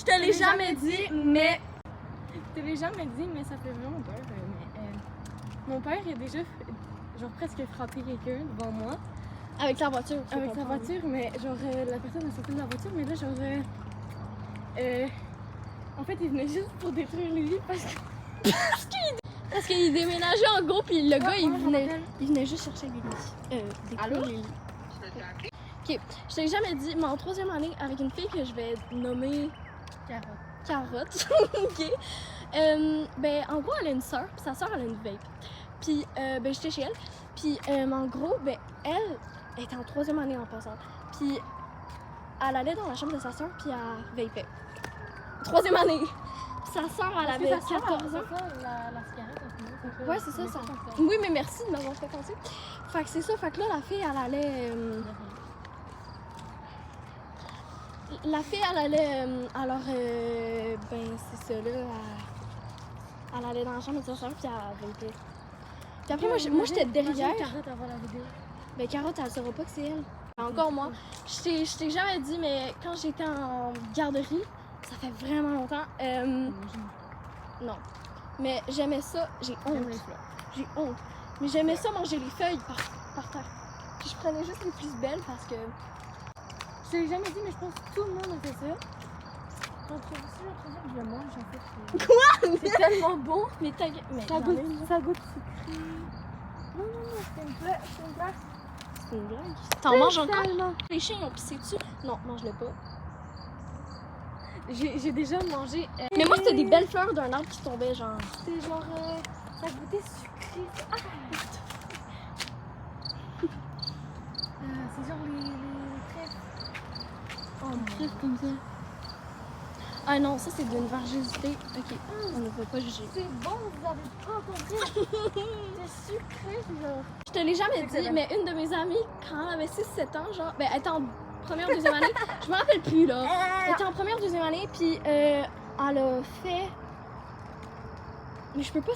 te l'ai jamais dit, mais... Je te l'ai jamais dit, mais ça fait vraiment peur. Mon père a déjà genre presque frappé quelqu'un devant moi. Avec la voiture. Avec sa voiture, mais genre la personne a sorti de la voiture, mais là genre... en fait, il venait juste pour détruire le lit parce que... Parce qu'il déménageait en gros, puis le gars, il venait juste chercher les lits. Allô? Les lits. Ok, je t'ai jamais dit, mais en 3e année, avec une fille que je vais nommer Carotte. Ok. Ben, en gros, elle a une sœur, puis sa sœur, elle a une vape. Puis, ben, j'étais chez elle. Puis, en gros, ben, elle était en 3e année en passant. Puis, elle allait dans la chambre de sa sœur, puis elle vapait. 3e année. Puis sa sœur, elle avait 14 ans. La cigarette, Ouais, c'est ça. Oui, mais merci de m'avoir fait penser. Fait que c'est ça. Fait que là, la fille, elle allait. Alors, ben, c'est ça, là. Elle allait dans la chambre de sa soeur, puis elle vapait. Puis après, moi j'étais derrière. Carotte avant la vidéo. Ben, Carotte, elle saura pas que c'est elle. Encore moi. Je t'ai jamais dit, mais quand j'étais en garderie, ça fait vraiment longtemps. Non. Mais j'aimais ça. J'ai honte. Mais j'aimais ça manger les feuilles par terre. Puis je prenais juste les plus belles parce que. Je te l'ai jamais dit, mais je pense que tout le monde a fait ça. Entre ça, je le mange en fait. Quoi? C'est tellement bon. Mais Ça goûte sucré. Non, c'est une blague. C'est une blague. T'en manges encore? Tellement. Les chiens ont pissé dessus? Non, mange-le pas. J'ai déjà mangé. Mais moi, c'était des belles fleurs d'un arbre qui tombaient, genre. C'était genre. Ça goûtait sucré. C'est genre les trèfles. Oh, une trèfle comme ça. Ah non, ça c'est d'une virginité. Ok, on ne peut pas juger. C'est bon, vous avez pas compris. C'est sucré, genre. Je te l'ai jamais dit, mais une de mes amies, quand elle avait 6-7 ans, genre, ben elle était en première, 2e année, je me rappelle plus là. Elle était en première, 2e année, puis elle a fait. Mais je peux pas.